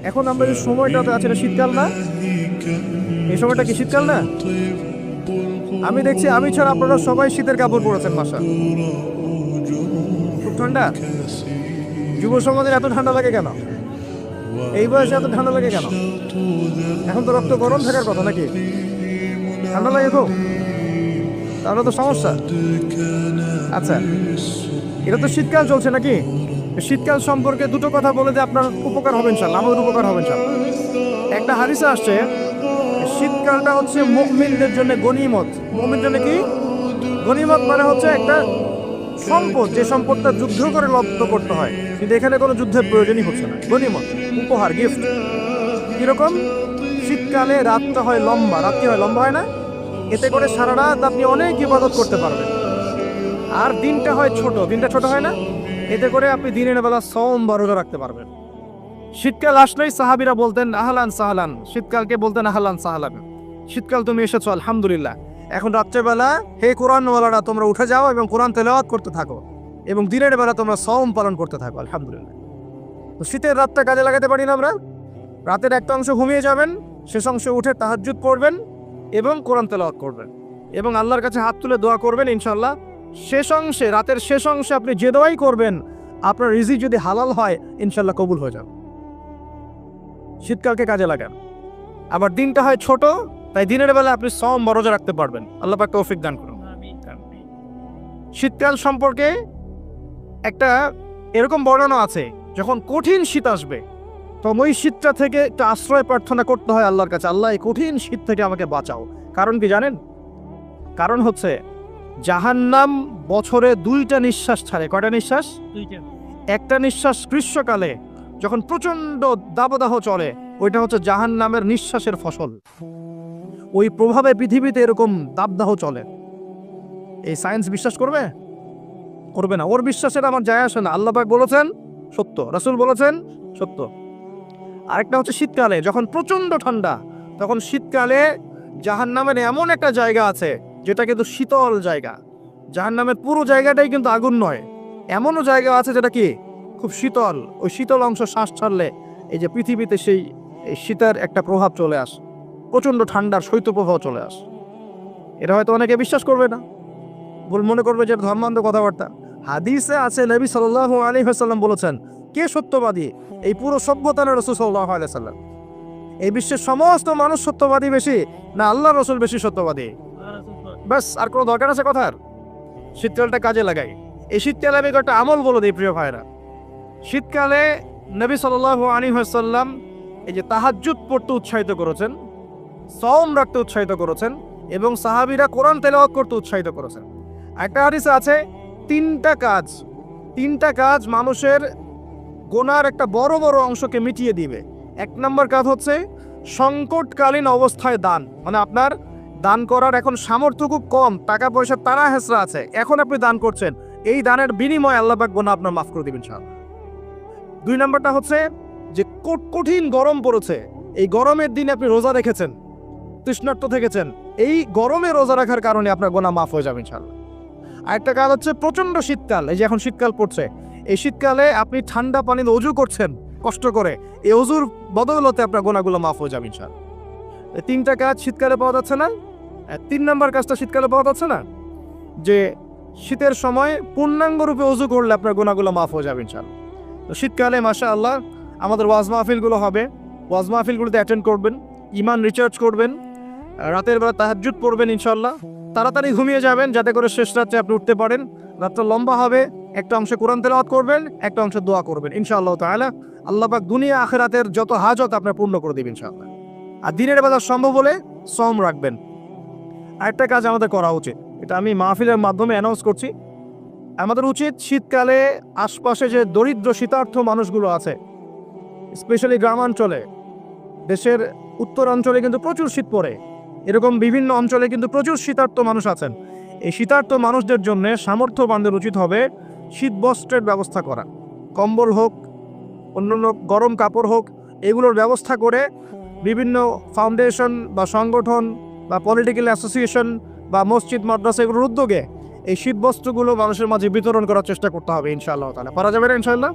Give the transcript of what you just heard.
এখন আমরা যে সময়টাতে আছে, এটা শীতকাল না? এই সময়টা কি শীতকাল না? আমি দেখছি আমি ছাড়া আপনারা সবাই শীতের কাপড় পরেছেন বাসা। খুব ঠান্ডা। যুব সমাজের এত ঠান্ডা লাগে কেন? এই বয়সে এত ঠান্ডা লাগে কেন? এখন তো রক্ত গরম থাকার কথা নাকি? ঠান্ডা লাগে খুব, তাহলে তো সমস্যা। আচ্ছা, এটা তো শীতকাল চলছে নাকি? শীতকাল সম্পর্কে দুটো কথা বলে যে আপনার উপকার হবে ইনশাল্লাহ, আমাদের উপকার হবে ইনশাল্লাহ। একটা হাদিসে আসছে শীতকালটা হচ্ছে মুমিনদের জন্য গনিমত। মুমিনদের জন্য কি গনিমত? মানে হচ্ছে একটা সম্পদ, যে সম্পদটা যুদ্ধ করে লব্ধ করতে হয়, কিন্তু এখানে কোনো যুদ্ধের প্রয়োজনই হচ্ছে না। গনিমত, উপহার, গিফট। কিরকম? শীতকালে রাতটা হয় লম্বা, রাত্রি হয় লম্বা, হয় না? এতে করে সারা রাত আপনি অনেক ইবাদত করতে পারবেন। আর দিনটা হয় ছোট, দিনটা ছোট হয় না? এতে করে আপনি দিনের বেলা সওম বা রোজা রাখতে পারবেন। শীতকাল আসলেই সাহাবীরা বলতেন আহলান সাহলান, শীতকালকে বলতেন আহলান সাহলান, শীতকাল তুমি এসেছো আলহামদুলিল্লাহ। এখন রাত্রেবেলা হে কোরআনওয়ালারা তোমরা উঠে যাও এবং কোরআন তেলাওয়াত করতে থাকো, এবং দিনের বেলা তোমরা সওম পালন করতে থাকো আলহামদুলিল্লাহ। তো শীতের রাতটা কাজে লাগাতে পারি না আমরা? রাতের একটা অংশ ঘুমিয়ে যাবেন, শেষ অংশে উঠে তাহাজ্জুদ পড়বেন এবং কোরআন তেলাওয়াত করবেন এবং আল্লাহর কাছে হাত তুলে দোয়া করবেন। ইনশাআল্লাহ শেষ অংশে, রাতের শেষ অংশে আপনি যে দোয়াই করবেন, আপনার রিজিক যদি হালাল হয় ইনশাআল্লাহ কবুল হয়ে যাবে। শীতকালকে কাজে লাগান। আবার দিনটা হয় ছোট, তাই দিনের বেলা আপনি সওম বা রোজা রাখতে পারবেন। আল্লাহ পাক তৌফিক দান করুন। শীতকাল সম্পর্কে একটা এরকম বর্ণনা আছে, যখন কঠিন শীত আসবে তখন ওই শীতটা থেকে একটা আশ্রয় প্রার্থনা করতে হয় আল্লাহর কাছে, আল্লাহ এই কঠিন শীত থেকে আমাকে বাঁচাও। কারণ কি জানেন? কারণ হচ্ছে জাহান্নাম বছরে 2টা নিঃশ্বাস ছাড়ে। কয়টা নিঃশ্বাস? 2টা। একটা নিঃশ্বাস গ্রীষ্মকালে যখন প্রচন্ড দাবদাহ চলে, ওইটা হচ্ছে জাহান্নামের নিঃশ্বাসের ফসল। ওই প্রভাবে পৃথিবীতে এরকম দাবদাহ চলে। এই সায়েন্স বিশ্বাস করবে? করবে না। ওর বিশ্বাসের আমার যায় আসে না। আল্লাহ পাক বলেছেন সত্য, রাসূল বলেছেন সত্য। আরেকটা হচ্ছে শীতকালে যখন প্রচন্ড ঠান্ডা, তখন শীতকালে জাহান্নামের এমন একটা জায়গা আছে যেটা কিন্তু শীতল জায়গা। জাহান্নামের পুরো জায়গাটাই কিন্তু আগুন নয়, এমনও জায়গা আছে যেটা কি খুব শীতল। ওই শীতল অংশ শ্বাস ছাড়লে এই যে পৃথিবীতে সেই শীতের একটা প্রভাব চলে আসে, প্রচন্ড ঠান্ডার শৈত্যপ্রবাহ চলে আসে। এটা হয়তো অনেকে বিশ্বাস করবে না, মনে করবে যে ধর্মান্ধ কথাবার্তা। হাদিসে আছে নবী সাল্লাল্লাহু আলাইহি ওয়াসাল্লাম বলেছেন, কে সত্যবাদী? এই পুরো সভ্যতা না রাসূল সাল্লাল্লাহু আলাইহি ওয়াসাল্লাম? এই বিশ্বের সমস্ত মানুষ সত্যবাদী বেশি না আল্লাহর রাসূল বেশি সত্যবাদী? বাস, আর কোনো দরকার আছে কথার? শীতকালটা কাজে লাগাই। এই শীতকালে আমি একটা আমল বলে দিই প্রিয় ভাইরা। শীতকালে নবী সাল্লাল্লাহু আলাইহি ওয়াসাল্লাম এই যে তাহাজ্জুদ পড়তে উৎসাহিত করেছেন, সওম রাখতে উৎসাহিত করেছেন, এবং সাহাবীরা কোরআন তেলাওয়াত করতে উৎসাহিত করেছেন। একটা হাদিসে আছে তিনটা কাজ মানুষের গোনার একটা বড় বড় অংশকে মিটিয়ে দিবে। 1 নম্বর কাজ হচ্ছে সংকটকালীন অবস্থায় দান। মানে আপনার দান করার এখন সামর্থ্য খুব কম, টাকা পয়সা তারা হেসরা আছে, এখন আপনি দান করছেন, এই দানের বিনিময়ে আল্লাহ পাক গোনা আপনার মাফ করে দিবেন ইনশাআল্লাহ। 2 নম্বরটা হচ্ছে যে কঠিন গরম পড়েছে, এই গরমের দিনে আপনি রোজা রেখেছেন, তৃষ্ণার্ত থেকেছেন, এই গরমে রোজা রাখার কারণে আপনার গোনা মাফ হয়ে যাবে ইনশাআল্লাহ। আরেকটা কাজ হচ্ছে প্রচন্ড শীতকাল, এই যে এখন শীতকাল পড়ছে, এই শীতকালে আপনি ঠান্ডা পানিতে ওযু করছেন কষ্ট করে, এই ওযুর বদৌলতে আপনার গোনাগুলো মাফ হয়ে যাবে ইনশাআল্লাহ। 3টা কাজ শীতকালে পাওয়া যাচ্ছে না? 3 নম্বর কাজটা শীতকালে পাওয়া যাচ্ছে না, যে শীতের সময় পূর্ণাঙ্গ রূপে ওযু করলে আপনার গোনাগুলো মাফ হয়ে যাবে ইনশাআল্লাহ। তো শীতকালে মাশাআল্লাহ আমাদের ওয়াজ মাহফিলগুলো হবে, ওয়াজ মাহফিলগুলোতে অ্যাটেন্ড করবেন, ঈমান রিচার্জ করবেন, রাতের বেলা তাহাজ্জুদ পড়বেন ইনশাআল্লাহ। তাড়াতাড়ি ঘুমিয়ে যাবেন যাতে করে শেষ রাতে আপনি উঠতে পারেন। রাতটা লম্বা হবে, একটা অংশে কোরআন তেলাওয়াত করবেন, একটা অংশে দোয়া করবেন ইনশাআল্লাহ তাআলা। আল্লাহ পাক দুনিয়া আখিরাতের যত হাজত আপনার পূর্ণ করে দিবেন ইনশাআল্লাহ। আর দিনের বেলা সম্ভব হলে সওম রাখবেন। আরেকটা কাজ আমাদের করা উচিত, এটা আমি মাহফিলের মাধ্যমে অ্যানাউন্স করছি, আমাদের উচিত শীতকালে আশপাশে যে দরিদ্র শীতার্থ মানুষগুলো আছে, স্পেশালি গ্রামাঞ্চলে, দেশের উত্তরাঞ্চলে কিন্তু প্রচুর শীত পড়ে, এরকম বিভিন্ন অঞ্চলে কিন্তু প্রচুর শীতার্থ মানুষ আছেন। এই শীতার্থ মানুষদের জন্য সামর্থ্যবানদের উচিত হবে শীতবস্ত্রের ব্যবস্থা করা, কম্বল হোক, অন্যান্য গরম কাপড় হোক, এগুলোর ব্যবস্থা করে বিভিন্ন ফাউন্ডেশন বা সংগঠন বা পলিটিক্যাল অ্যাসোসিয়েশন বা মসজিদ মাদ্রাসা এগুলোর উদ্যোগে এই শীতবস্ত্রগুলো মানুষের মাঝে বিতরণ করার চেষ্টা করতে হবে ইনশাআল্লাহ তাআলা। পারা যাবে না ইনশাআল্লাহ?